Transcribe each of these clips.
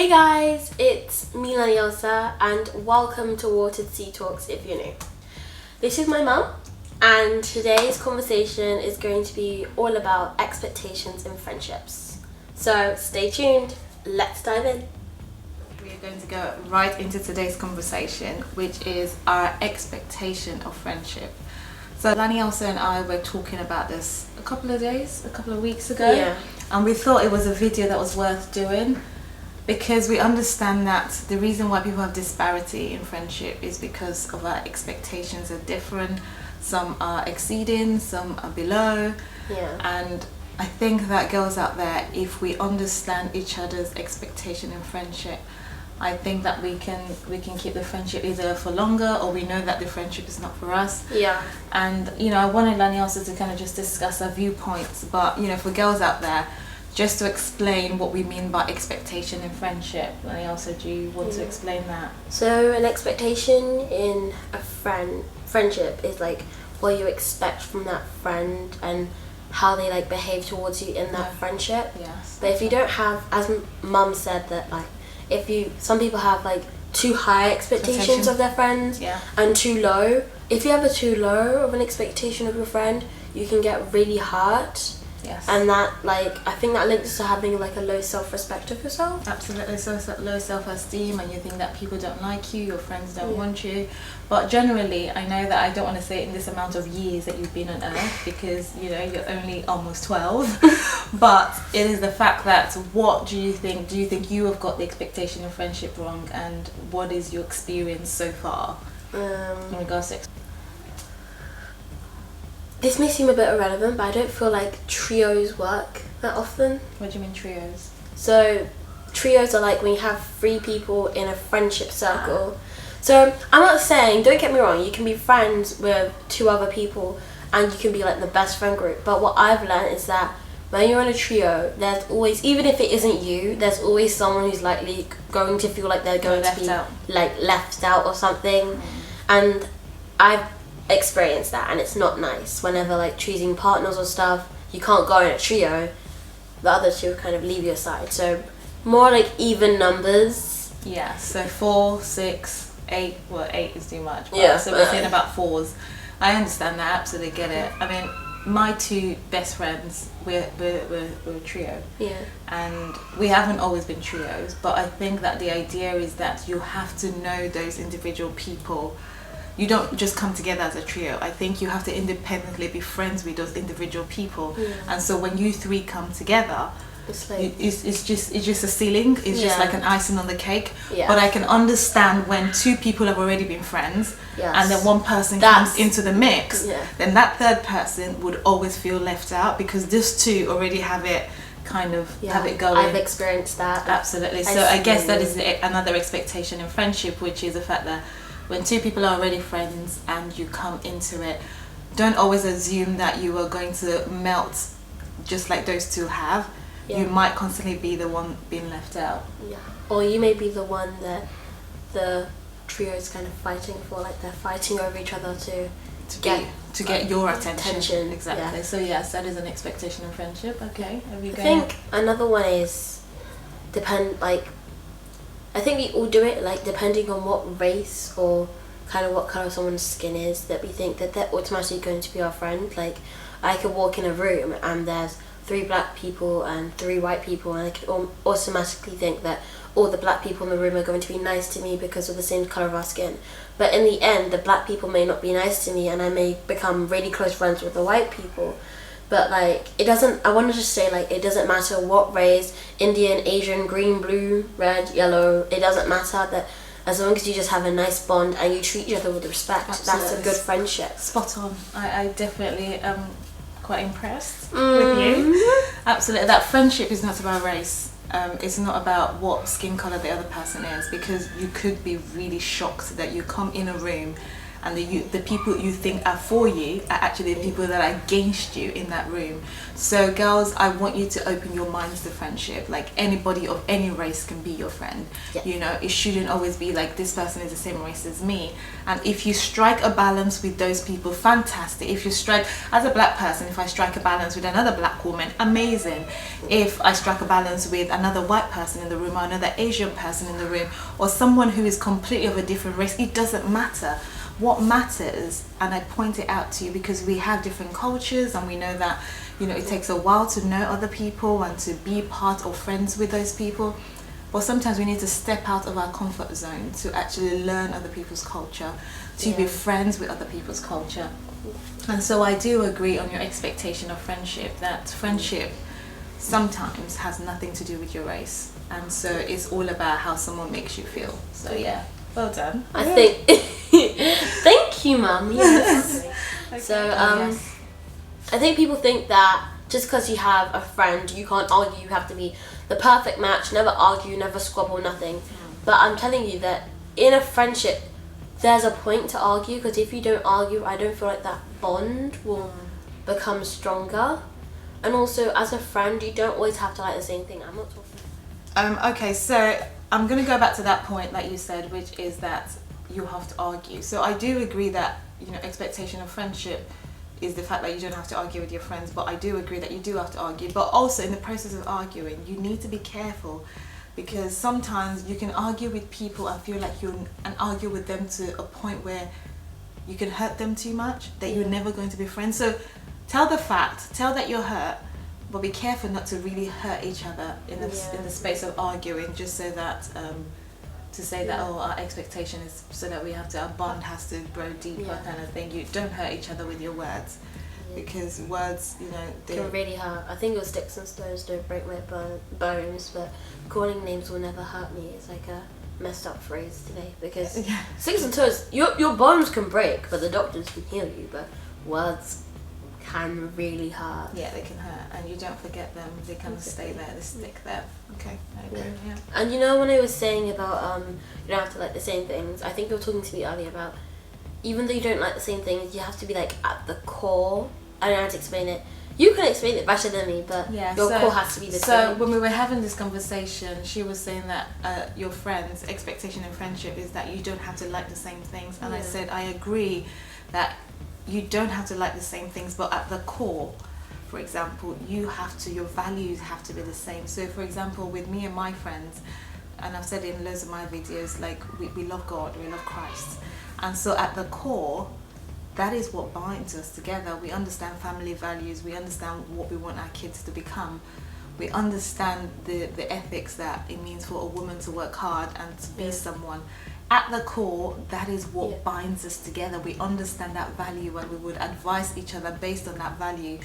Hey guys, it's me Laniosa and welcome to Watered Sea Talks if you're new. This is my mum and today's conversation is going to be all about expectations in friendships. So stay tuned, let's dive in. We are going to go right into today's conversation, which is our expectation of friendship. So Laniosa and I were talking about this a couple of weeks ago, and we thought it was a video that was worth doing because we understand that the reason why people have disparity in friendship is because of our expectations are different. Some are exceeding, some are below, and I think that girls out there, if we understand each other's expectation in friendship, I think that we can keep the friendship either for longer, or we know that the friendship is not for us. And I wanted Laniosa to kind of just discuss our viewpoints, but for girls out there, just to explain what we mean by expectation in friendship. Laniosa, do you want to explain that? So an expectation in a friendship is like what you expect from that friend and how they like behave towards you in that friendship. But if you don't have, as Mum said, that like some people have like too high expectations of their friends and too low. If you have a too low of an expectation of your friend, you can get really hurt. And that I think that links to having like a low self-respect of yourself. Absolutely. So low self-esteem, and you think that people don't like you, your friends don't want you. But generally, I know that I don't want to say it in this amount of years that you've been on earth, because you're only almost 12. But it is the fact that, what do you think you have got the expectation of friendship wrong, and what is your experience so far in regards to This may seem a bit irrelevant, but I don't feel like trios work that often. What do you mean trios? So trios are like when you have 3 people in a friendship circle. So I'm not saying, don't get me wrong, you can be friends with 2 other people and you can be like the best friend group. But what I've learned is that when you're in a trio, there's always, even if it isn't you, there's always someone who's likely going to feel like they're going to be like left out or something. And I've experienced that, and it's not nice. Whenever like choosing partners or stuff, you can't go in a trio, the other 2 kind of leave your side. So more like even numbers. So 4, 6, 8. Well, 8 is too much, but so we're saying about 4s. I understand that, absolutely get it. I mean, my 2 best friends, we're a trio, and we haven't always been trios, but I think that the idea is that you have to know those individual people. You don't just come together as a trio. I think you have to independently be friends with those individual people. And so when you 3 come together, it's just a ceiling. It's just like an icing on the cake. But I can understand when 2 people have already been friends, and then one person comes into the mix, then that 3rd person would always feel left out, because these 2 already have it have it going. I've experienced that. Absolutely. So I guess that is another expectation in friendship, which is the fact that when 2 people are already friends and you come into it, don't always assume that you are going to melt just like those 2 have. You might constantly be the one being left out. Or you may be the one that the trio is kind of fighting for, like they're fighting over each other to get your attention. Exactly. So yes, that is an expectation in friendship. Okay. I think another one is I think we all do it, like depending on what race or kind of what colour someone's skin is, that we think that they're automatically going to be our friend. Like I could walk in a room and there's 3 black people and 3 white people, and I could automatically think that all the black people in the room are going to be nice to me because of the same colour of our skin. But in the end, the black people may not be nice to me, and I may become really close friends with the white people. But I want to just say, it doesn't matter what race, Indian, Asian, green, blue, red, yellow, it doesn't matter, that as long as you just have a nice bond and you treat each other with respect, that's a good friendship. Spot on. I definitely am quite impressed with you. Absolutely. That friendship is not about race. It's not about what skin colour the other person is, because you could be really shocked that you come in a room and the people you think are for you are actually the people that are against you in that room. So girls, I want you to open your minds to friendship. Like, anybody of any race can be your friend. You know, it shouldn't always be like this person is the same race as me. And if you strike a balance with those people, fantastic. If you strike, as a black person, if I strike a balance with another black woman, amazing. If I strike a balance with another white person in the room, or another Asian person in the room, or someone who is completely of a different race, it doesn't matter. What matters, and I point it out to you because we have different cultures, and we know that, you know, it takes a while to know other people and to be part or friends with those people. But sometimes we need to step out of our comfort zone to actually learn other people's culture, to be friends with other people's culture. And so I do agree on your expectation of friendship, that friendship sometimes has nothing to do with your race. And so it's all about how someone makes you feel. So yeah, well done. I think, thank you, Mum. Yes. Okay. So I think people think that just because you have a friend, you can't argue, you have to be the perfect match, never argue, never squabble, nothing. But I'm telling you that in a friendship, there's a point to argue, because if you don't argue, I don't feel like that bond will become stronger. And also, as a friend, you don't always have to like the same thing. I'm not talking. Okay, so I'm going to go back to that point that you said, which is that you have to argue. So I do agree that, you know, expectation of friendship is the fact that you don't have to argue with your friends, but I do agree that you do have to argue. But also, in the process of arguing, you need to be careful, because sometimes you can argue with people and feel like and argue with them to a point where you can hurt them too much, that you're never going to be friends. So tell the fact, tell that you're hurt, but be careful not to really hurt each other in the space of arguing, just so that to say that, oh, our expectation is so that our bond has to grow deeper, kind of thing. You don't hurt each other with your words, because words, you know, they can really hurt. I think it was sticks and stones don't break my bones, but calling names will never hurt me. It's like a messed up phrase today, because sticks and stones, your bones can break, but the doctors can heal you, but words can really hurt. Yeah, they can hurt, and you don't forget them. They kind of stay there, they stick there. Okay, I agree. Yeah. And you know, when I was saying about you don't have to like the same things, I think you were talking to me earlier about, even though you don't like the same things, you have to be like at the core. I don't know how to explain it. You can explain it better than me, but your core has to be the same. So when we were having this conversation, she was saying that your friends' expectation in friendship is that you don't have to like the same things, and I said I agree that you don't have to like the same things, but at the core, for example, your values have to be the same. So for example, with me and my friends, and I've said it in loads of my videos, like we love God, we love Christ, and so at the core, that is what binds us together. We understand family values, we understand what we want our kids to become, we understand the ethics that it means for a woman to work hard and to be someone. At the core, that is what binds us together. We understand that value, and we would advise each other based on that value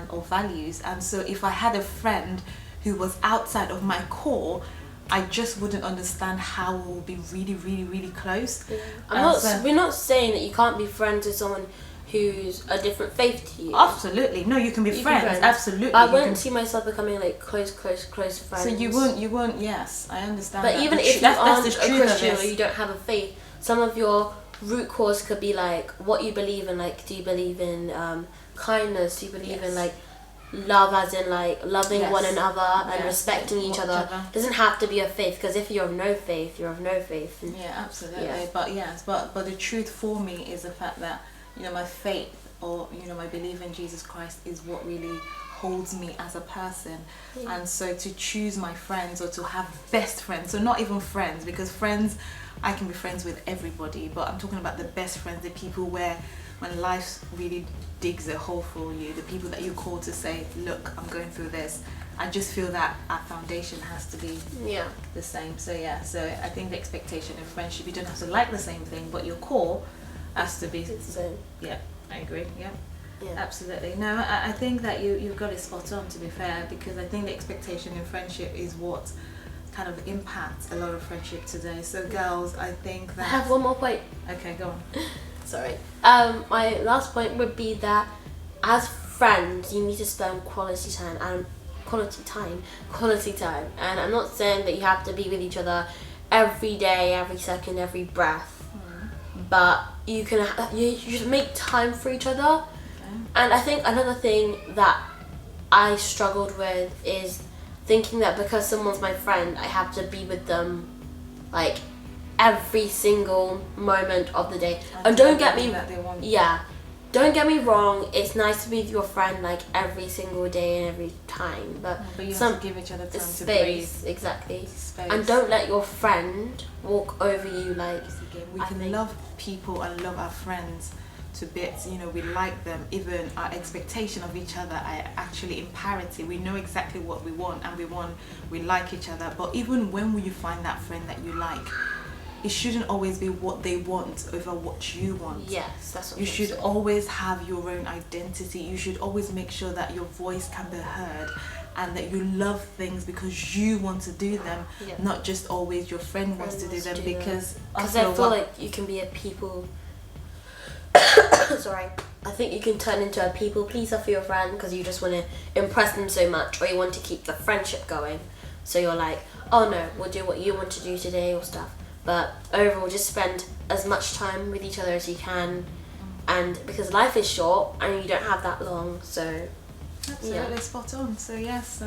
or values. And so if I had a friend who was outside of my core, I just wouldn't understand how we would be really, really, really close. We're not saying that you can't be friends with someone who's a different faith to you. Absolutely. No, you can be friends. Absolutely. But I wouldn't see myself becoming like close friends. So you won't, yes, I understand. But that. even if you aren't a Christian or you don't have a faith, some of your root cause could be like what you believe in. Like, do you believe in kindness? Do you believe in like love, as in like loving one another and respecting each other? It doesn't have to be a faith, because if you're of no faith, you're of no faith. Yeah, absolutely. But the truth for me is the fact that, you know, my faith, or, you know, my belief in Jesus Christ is what really holds me as a person. And so to choose my friends, or to have best friends, so not even friends, because friends, I can be friends with everybody, but I'm talking about the best friends, the people where when life really digs a hole for you, the people that you call to say, look, I'm going through this. I just feel that our foundation has to be the same. So I think the expectation of friendship, you don't have to like the same thing, but your core has to be the same. Yeah, I agree. Yeah, absolutely. No, I think that you've got it spot on, to be fair, because I think the expectation in friendship is what kind of impacts a lot of friendship today. So girls, I think that... I have one more point. Okay, go on. Sorry. My last point would be that as friends, you need to spend quality time. And I'm not saying that you have to be with each other every day, every second, every breath. but you can you just make time for each other. And I think another thing that I struggled with is thinking that because someone's my friend, I have to be with them like every single moment of the day. And don't get me don't get me wrong, it's nice to be with your friend like every single day and every time, but you have to give each other time to breathe. Exactly. Space. And don't let your friend walk over you. Like, we can love people and love our friends to bits, you know, we like them, even our expectation of each other are actually in parity. We know exactly what we want, and we like each other. But even when you find that friend that you like, it shouldn't always be what they want over what you want. Yes, that's what you should always have your own identity. You should always make sure that your voice can be heard and that you love things because you want to do them, not just always your friend wants to do them. Because I feel like you can be a people sorry, I think you can turn into a people pleaser for your friend because you just want to impress them so much, or you want to keep the friendship going, so you're like, oh no, we'll do what you want to do today or stuff. But overall, just spend as much time with each other as you can, and because life is short and you don't have that long, so absolutely spot on. So yes,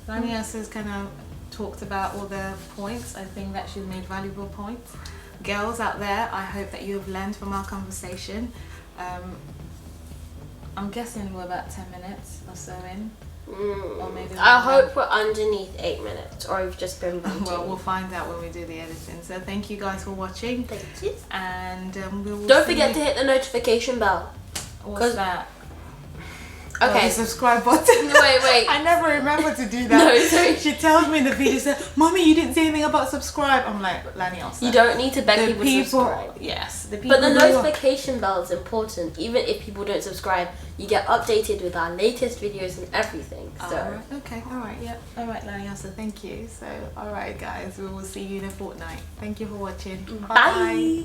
Lanias has kind of talked about all the points. I think that she's made valuable points. Girls out there, I hope that you have learned from our conversation. I'm guessing we're about 10 minutes or so in. Or maybe I hope we're underneath 8 minutes, or we've just been ranting. Well, we'll find out when we do the editing. So thank you guys for watching. Thank you. And don't forget to hit the notification bell. What's that? Okay. The subscribe button. No, wait. I never remember to do that. No, sorry. She tells me in the video, said, "Mommy, you didn't say anything about subscribe." I'm like, Lani, also. You don't need to beg people to subscribe. Yes. The people but the notification bell is important. Even if people don't subscribe, you get updated with our latest videos and everything. So. Okay. All right. Yeah. All right, Lani, also thank you. So, all right, guys, we will see you in a fortnight. Thank you for watching. Bye.